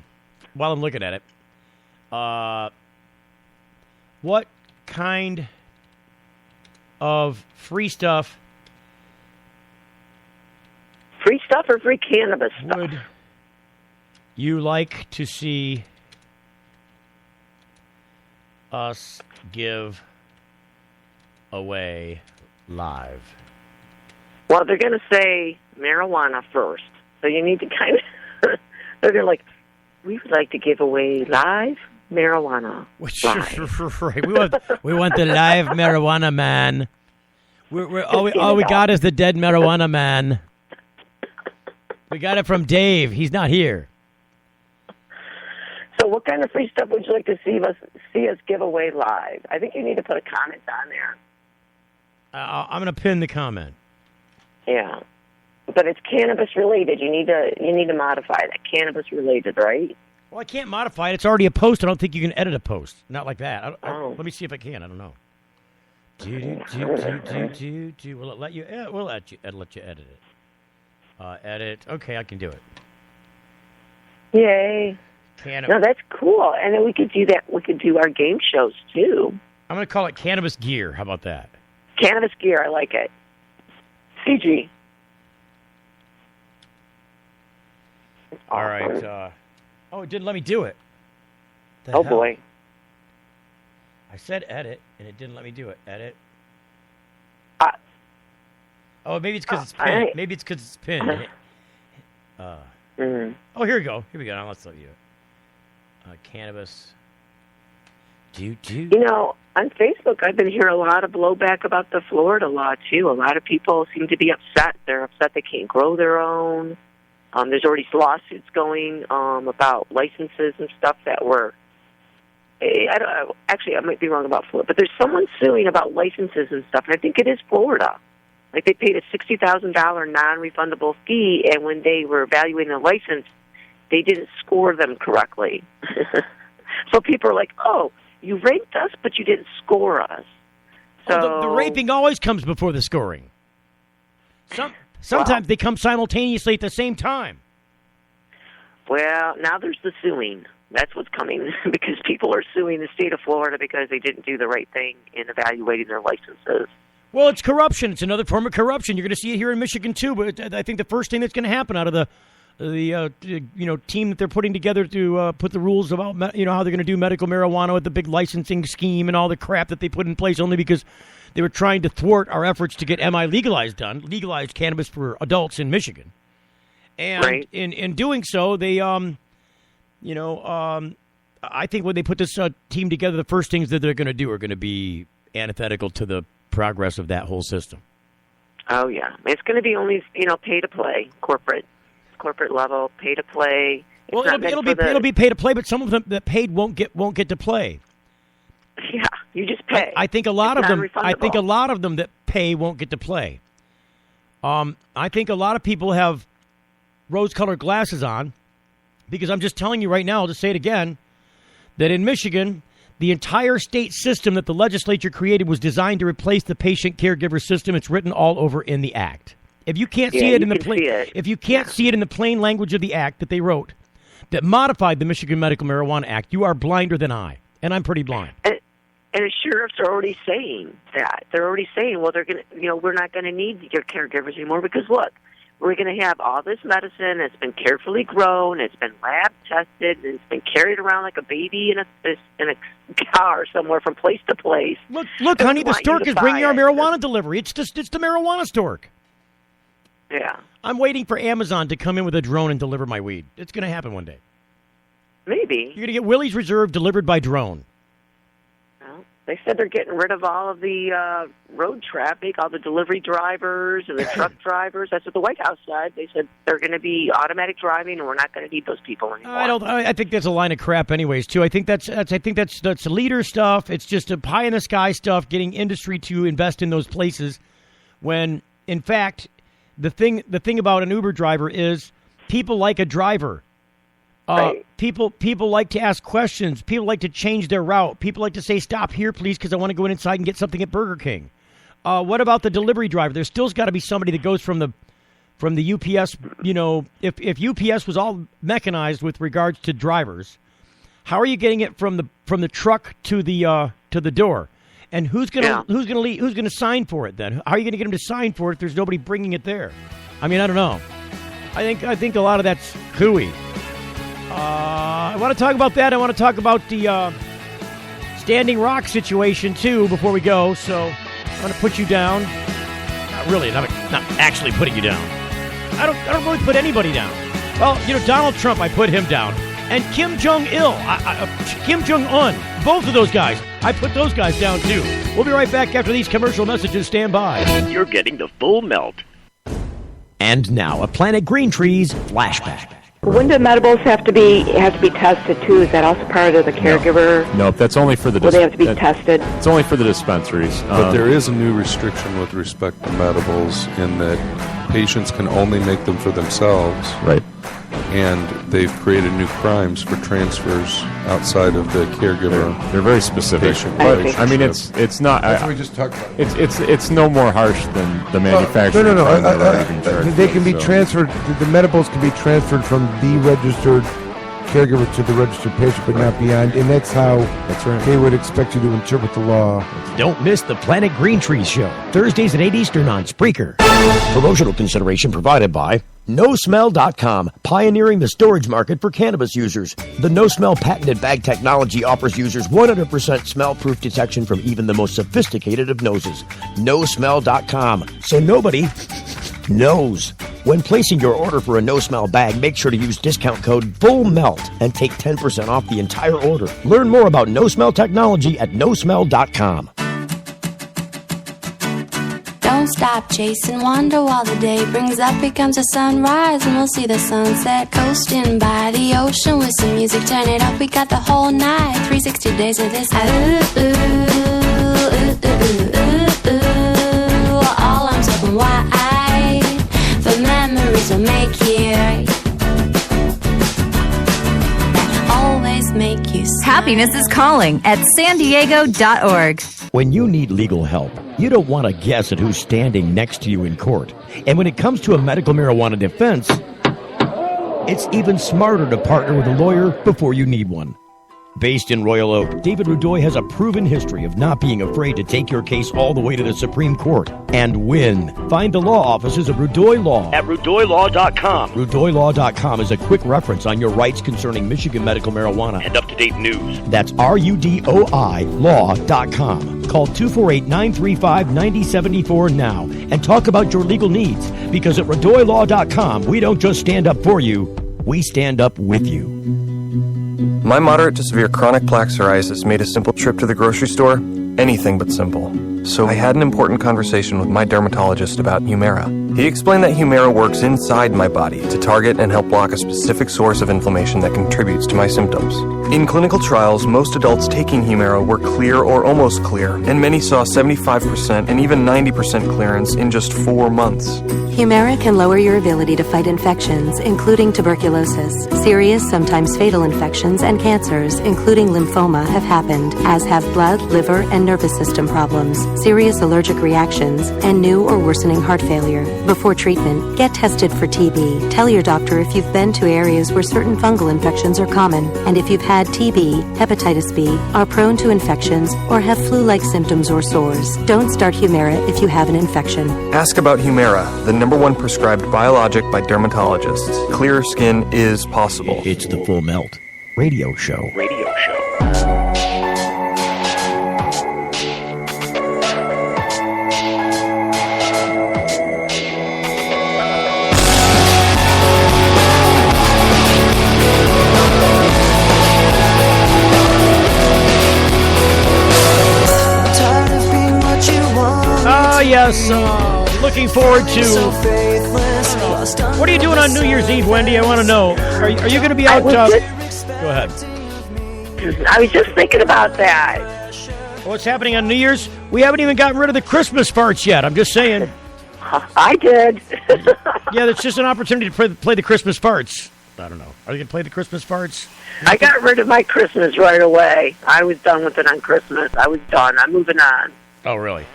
while I'm looking at it. What kind of free stuff? Free stuff or free cannabis stuff? Would you like to see us give away live? Well, they're going to say marijuana first. So you need to kind of... they're like, we would like to give away live marijuana. Right. We want the live marijuana man. All we got is the dead marijuana man. We got it from Dave. He's not here. So what kind of free stuff would you like to see us give away live? I think you need to put a comment on there. I'm going to pin the comment. Yeah. But it's cannabis related. You need to modify that. Cannabis related, right? Well, I can't modify it. It's already a post. I don't think you can edit a post. Not like that. Let me see if I can. I don't know. Will it let you? We'll let you edit it. Edit. Okay, I can do it. Yay. No, that's cool. And then we could do that. We could do our game shows, too. I'm going to call it Cannabis Gear. How about that? Cannabis Gear. I like it. CG. All right. It didn't let me do it. Oh, boy. I said edit, and it didn't let me do it. Edit. Maybe it's because it's pinned. Right. Maybe it's because it's pinned. Oh, here we go. Now let's let you. Cannabis. On Facebook, I've been hearing a lot of blowback about the Florida law, too. A lot of people seem to be upset. They're upset they can't grow their own. There's already lawsuits going about licenses and stuff that were... I might be wrong about Florida, but there's someone suing about licenses and stuff, and I think it is Florida. Like, they paid a $60,000 non-refundable fee, and when they were evaluating the license, they didn't score them correctly. So people are like, oh, you raped us, but you didn't score us. So the raping always comes before the scoring. Sometimes they come simultaneously at the same time. Well, now there's the suing. That's what's coming, because people are suing the state of Florida because they didn't do the right thing in evaluating their licenses. Well, it's corruption. It's another form of corruption. You're going to see it here in Michigan, too, but I think the first thing that's going to happen out of team that they're putting together to put the rules about how they're going to do medical marijuana with the big licensing scheme and all the crap that they put in place only because they were trying to thwart our efforts to get MI legalized cannabis for adults in Michigan. And in doing so, they I think when they put this team together, the first things that they're going to do are going to be antithetical to the progress of that whole system. Oh, yeah. It's going to be only, pay to play, corporate level, pay to play. Well, it'll be pay to play, but some of them that paid won't get to play. Yeah, you just pay. I think a lot of them that pay won't get to play. I think a lot of people have rose-colored glasses on because I'm just telling you right now, I'll just say it again, that in Michigan, the entire state system that the legislature created was designed to replace the patient-caregiver system. It's written all over in the act. If you can't see it in the plain language of the act that they wrote, that modified the Michigan Medical Marijuana Act, you are blinder than I, and I'm pretty blind. And the sheriffs are already saying that. They're already saying, well, they're going to, we're not going to need your caregivers anymore because look, we're going to have all this medicine that's been carefully grown, it's been lab tested, and it's been carried around like a baby in a car somewhere from place to place. Look, honey, the stork is bringing our marijuana delivery. It's the marijuana stork. Yeah. I'm waiting for Amazon to come in with a drone and deliver my weed. It's going to happen one day. Maybe. You're going to get Willie's Reserve delivered by drone. Well, they said they're getting rid of all of the road traffic, all the delivery drivers and the truck drivers. That's what the White House said. They said they're going to be automatic driving, and we're not going to need those people anymore. I think that's a line of crap, anyways. Too. I think that's leader stuff. It's just a pie in the sky stuff, getting industry to invest in those places. When in fact, the thing about an Uber driver is people like a driver. Right. People like to ask questions. People like to change their route. People like to say, stop here, please, because I want to go inside and get something at Burger King. What about the delivery driver? There's still's got to be somebody that goes from the UPS, if UPS was all mechanized with regards to drivers, how are you getting it from the truck to the door? And who's gonna sign for it then? How are you going to get them to sign for it if there's nobody bringing it there? I mean, I don't know. I think a lot of that's hooey. I want to talk about that. I want to talk about the Standing Rock situation, too, before we go. So I'm going to put you down. Not really. Not actually putting you down. I don't really put anybody down. Well, Donald Trump, I put him down. And Kim Jong-il, Kim Jong-un, both of those guys, I put those guys down, too. We'll be right back after these commercial messages. Stand by. You're getting the full melt. And now, a Planet Green Trees flashback. When do medibles have to be tested too? Is that also part of the caregiver? No, that's only for the. Will they have to be tested? It's only for the dispensaries. But there is a new restriction with respect to medibles in that patients can only make them for themselves. Right. And they've created new crimes for transfers outside of the caregiver. They're very specific. But I mean, it's not. That's what we just talked about. It's no more harsh than the manufacturer. No. They can be transferred. The medibles can be transferred from the registered caregiver to the registered patient, but not beyond. And that's how they would expect you to interpret the law. Don't miss the Planet Green Trees Show, Thursdays at 8 Eastern on Spreaker. Promotional consideration provided by NoSmell.com, pioneering the storage market for cannabis users. The No Smell patented bag technology offers users 100% smell-proof detection from even the most sophisticated of noses. NoSmell.com, so nobody knows. When placing your order for a No Smell bag, make sure to use discount code FULLMELT and take 10% off the entire order. Learn more about No Smell technology at NoSmell.com. Don't stop chasing wonder while the day brings up. Here comes the sunrise and we'll see the sunset. Coasting by the ocean with some music, turn it up. We got the whole night, 360 days of this. All I'm talking why the memories will make you that always make you smile. Happiness is calling at sandiego.org. When you need legal help, you don't want to guess at who's standing next to you in court. And when it comes to a medical marijuana defense, it's even smarter to partner with a lawyer before you need one. Based in Royal Oak, David Rudoy has a proven history of not being afraid to take your case all the way to the Supreme Court and win. Find the law offices of Rudoy Law at RudoyLaw.com. RudoyLaw.com is a quick reference on your rights concerning Michigan medical marijuana and up-to-date news. That's RUDOI Law.com. Call 248-935-9074 now and talk about your legal needs, because at RudoyLaw.com, we don't just stand up for you, we stand up with you. My moderate to severe chronic plaque psoriasis made a simple trip to the grocery store anything but simple. So I had an important conversation with my dermatologist about Humira. He explained that Humira works inside my body to target and help block a specific source of inflammation that contributes to my symptoms. In clinical trials, most adults taking Humira were clear or almost clear, and many saw 75% and even 90% clearance in just 4 months. Humira can lower your ability to fight infections, including tuberculosis. Serious, sometimes fatal infections and cancers, including lymphoma, have happened, as have blood, liver, and nervous system problems, serious allergic reactions, and new or worsening heart failure. Before treatment, get tested for TB. Tell your doctor if you've been to areas where certain fungal infections are common, and if you've had TB, hepatitis B, are prone to infections, or have flu-like symptoms or sores. Don't start Humira if you have an infection. Ask about Humira, the #1 prescribed biologic by dermatologists. Clear skin is possible. It's the Full Melt Radio Show. Yes, looking forward to... What are you doing on New Year's Eve, Wendy? I want to know. Are you going to be out... Go ahead. I was just thinking about that. What's happening on New Year's? We haven't even gotten rid of the Christmas farts yet. I'm just saying. I did. Yeah, it's just an opportunity to play the Christmas farts. I don't know. Are you going to play the Christmas farts? I got rid of my Christmas right away. I was done with it on Christmas. I was done. I'm moving on. Oh, really?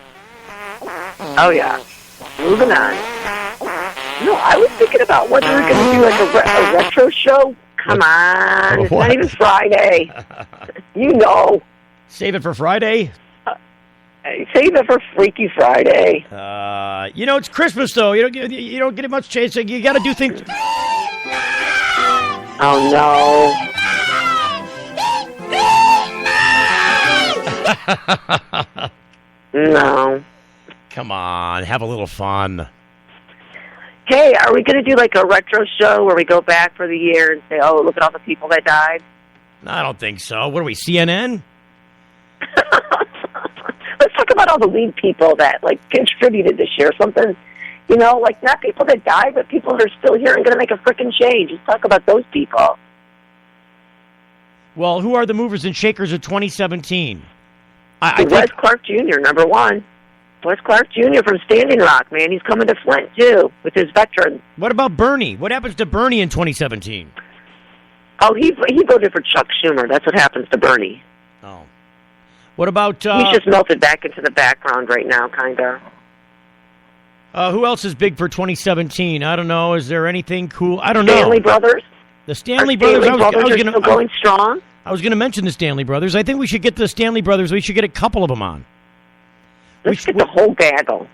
Oh, yeah. Moving on. No, I was thinking about whether we were going to do like a retro show. Come on. It's not even Friday. You know. Save it for Friday? Save it for Freaky Friday. It's Christmas, though. You don't get much chance. You got to do things... Oh, no. No. Come on, have a little fun. Hey, are we going to do like a retro show where we go back for the year and say, oh, look at all the people that died? I don't think so. What are we, CNN? Let's talk about all the lead people that like contributed this year. Something, like not people that died, but people that are still here and going to make a freaking change. Let's talk about those people. Well, who are the movers and shakers of 2017? Wes Clark Jr., number one. Wes Clark Jr. from Standing Rock, man. He's coming to Flint, too, with his veterans. What about Bernie? What happens to Bernie in 2017? Oh, he voted for Chuck Schumer. That's what happens to Bernie. Oh. What about... He's just melted back into the background right now, kind of. Who else is big for 2017? I don't know. Is there anything cool? I don't know. Stanley Brothers. The Stanley Brothers. Are still going strong. I was going to mention the Stanley Brothers. I think we should get the Stanley Brothers. We should get a couple of them on. Let's get the whole gaggle.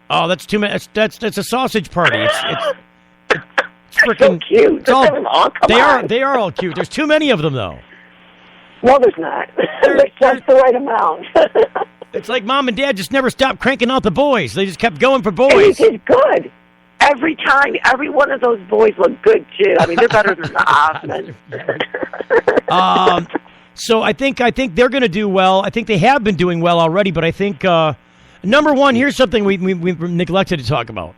Oh, that's too many. That's a sausage party. It's freaking so cute. They are all cute. There's too many of them, though. No, there's not. That's the right amount. It's like Mom and Dad just never stopped cranking out the boys. They just kept going for boys. It's good. Every time, every one of those boys look good, too. I mean, they're better than the Hoffman. So I think they're going to do well. I think they have been doing well already, but I think, number one, here's something we neglected to talk about.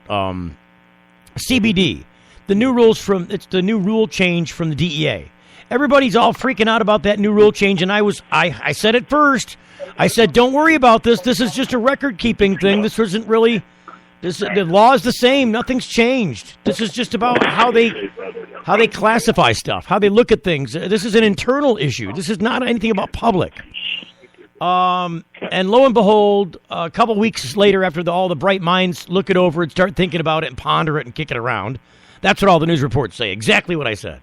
CBD. The new rule change from the DEA. Everybody's all freaking out about that new rule change, and I said it first. I said, don't worry about this. This is just a record-keeping thing. This isn't really... the law is the same. Nothing's changed. This is just about how they classify stuff, how they look at things. This is an internal issue. This is not anything about public. And lo and behold, a couple weeks later, after all the bright minds look it over and start thinking about it and ponder it and kick it around, that's what all the news reports say. Exactly what I said.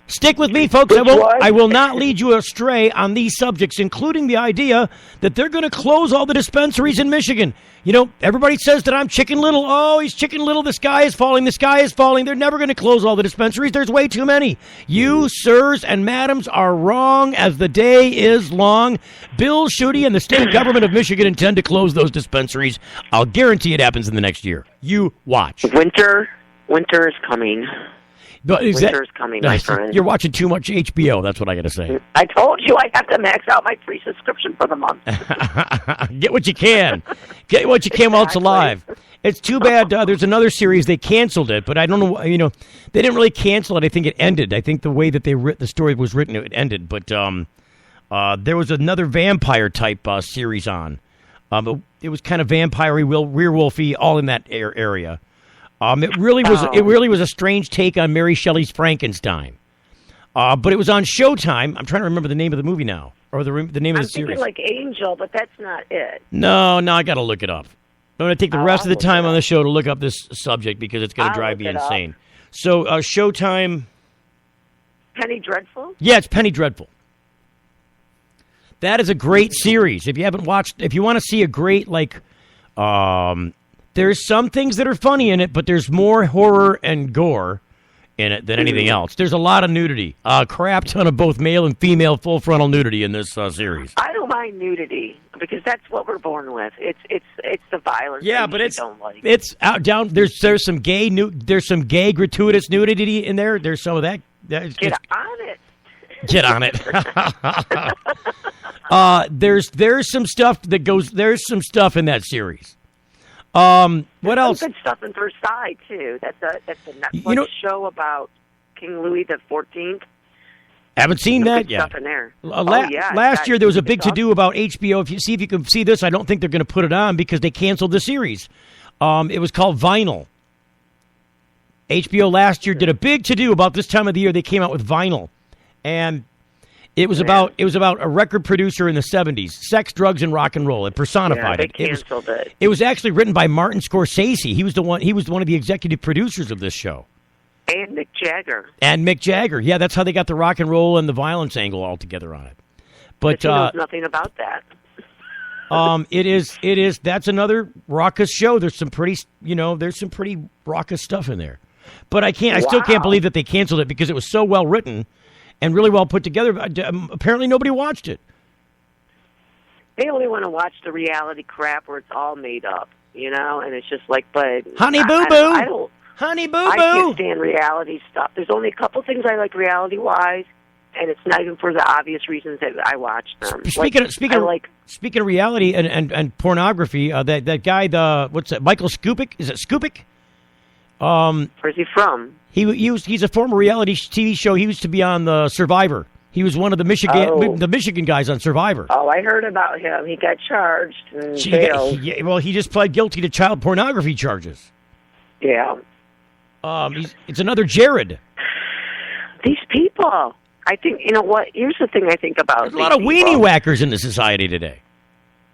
Stick with me, folks. I will not lead you astray on these subjects, including the idea that they're going to close all the dispensaries in Michigan. You know, everybody says that I'm Chicken Little. Oh, he's Chicken Little. The sky is falling. The sky is falling. They're never going to close all the dispensaries. There's way too many. You, sirs and madams, are wrong as the day is long. Bill Schuette and the state government of Michigan intend to close those dispensaries. I'll guarantee it happens in the next year. You watch. Winter is coming. Winter's coming, my friend. You're watching too much HBO. That's what I got to say. I told you I have to max out my free subscription for the month. Get what you can. Get what you can while it's alive. It's too bad. There's another series. They canceled it, but I don't know. You know, they didn't really cancel it. I think it ended. I think the way that the story was written, it ended. But there was another vampire type series on. It was kind of vampire-y, werewolfy, all in that area. It really was a strange take on Mary Shelley's Frankenstein. But it was on Showtime. I'm trying to remember the name of the movie now, or the name of the series. I'm thinking like Angel, but that's not it. No, I got to look it up. I'm going to take the rest of the time on the show to look up this subject because it's going to drive me insane. So Showtime. Penny Dreadful? Yeah, it's Penny Dreadful. That is a great series. If you haven't watched, if you want to see a great there's some things that are funny in it, but there's more horror and gore in it than anything else. There's a lot of nudity, a crap ton of both male and female full frontal nudity in this series. I don't mind nudity because that's what we're born with. It's the violence. Yeah, but don't like. It's out down. There's some gay there's some gay gratuitous nudity in there. There's some of that. Get on it. Get on it. There's some stuff that goes. There's some stuff in that series. What else? Some good stuff in Versailles too. That's a Netflix show about King Louis XIV. Haven't seen that yet. Stuff in there. Last year there was a big to do about HBO. If you can see this, I don't think they're going to put it on because they canceled the series. It was called Vinyl. HBO last year did a big to do about this time of the year. They came out with Vinyl, and it was about a record producer in the 70s, sex, drugs, and rock and roll. It personified it. They canceled it. It was actually written by Martin Scorsese. He was one of the executive producers of this show. And Mick Jagger. Yeah, that's how they got the rock and roll and the violence angle all together on it. But he knows nothing about that. It is. That's another raucous show. There's some pretty raucous stuff in there. But I still can't believe that they canceled it because it was so well written and really well put together. Apparently nobody watched it. They only want to watch the reality crap where it's all made up, and it's just like, but... Honey Boo Boo! Honey Boo Boo! I can't stand reality stuff. There's only a couple things I like reality-wise, and it's not even for the obvious reasons that I watch them. Speaking of reality and pornography, that guy, Michael Skupik? Is it Skupik? Where's he from? He's a former reality TV show. He used to be on the Survivor. He was one of the Michigan guys on Survivor. Oh, I heard about him. He got charged and jailed. He just pled guilty to child pornography charges. Yeah. It's another Jared. These people. I think, what? Here's the thing I think about. There's a lot of weenie whackers in the society today.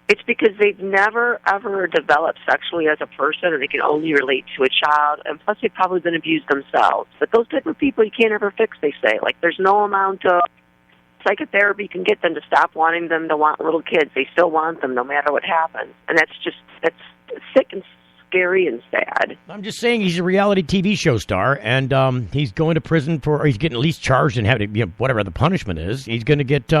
It's because they've never, ever developed sexually as a person, or they can only relate to a child, and plus they've probably been abused themselves. But those type of people you can't ever fix, they say. Like, there's no amount of psychotherapy can get them to stop wanting them to want little kids. They still want them no matter what happens. And that's sick and scary and sad. I'm just saying he's a reality TV show star, and he's going to prison or he's getting at least charged and having whatever the punishment is. He's going to get...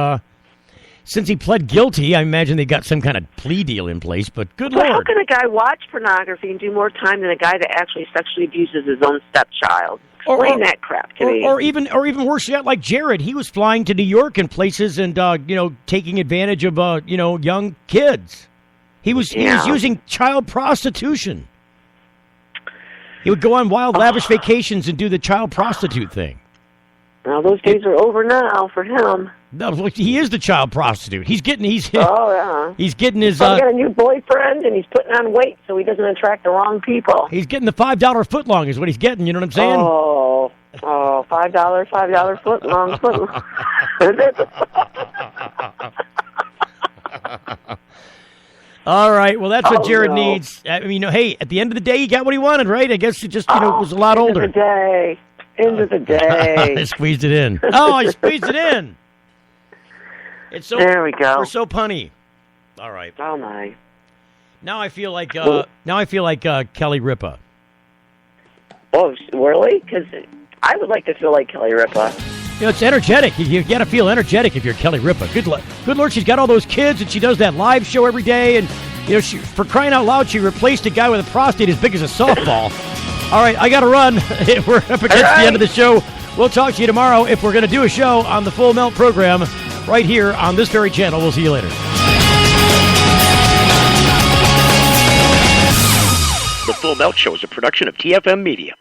Since he pled guilty, I imagine they got some kind of plea deal in place, but good Lord. How can a guy watch pornography and do more time than a guy that actually sexually abuses his own stepchild? Explain that crap to me. Or even worse yet, like Jared, he was flying to New York and places and, taking advantage of, young kids. He was using child prostitution. He would go on wild, lavish vacations and do the child prostitute thing. Well, those days are over now for him. No, he is the child prostitute. He's getting his. He's getting his. He's got a new boyfriend, and he's putting on weight so he doesn't attract the wrong people. He's getting the $5 footlong is what he's getting. You know what I'm saying? Oh, $5 footlong. All right. Well, that's what Jared needs. I mean, hey, at the end of the day, he got what he wanted, right? I guess it just was a lot older. End of the day. End of the day. I squeezed it in. Oh, I squeezed it in. It's so. There we go. We're so punny. All right. Oh my. Now I feel like Kelly Ripa. Oh, really? Because I would like to feel like Kelly Ripa. You know, it's energetic. You got to feel energetic if you're Kelly Ripa. Good Lord, she's got all those kids, and she does that live show every day. And you know, for crying out loud, she replaced a guy with a prostate as big as a softball. All right, I got to run. We're up against the end of the show. We'll talk to you tomorrow if we're going to do a show on the Full Melt program right here on this very channel. We'll see you later. The Full Melt Show is a production of TFM Media.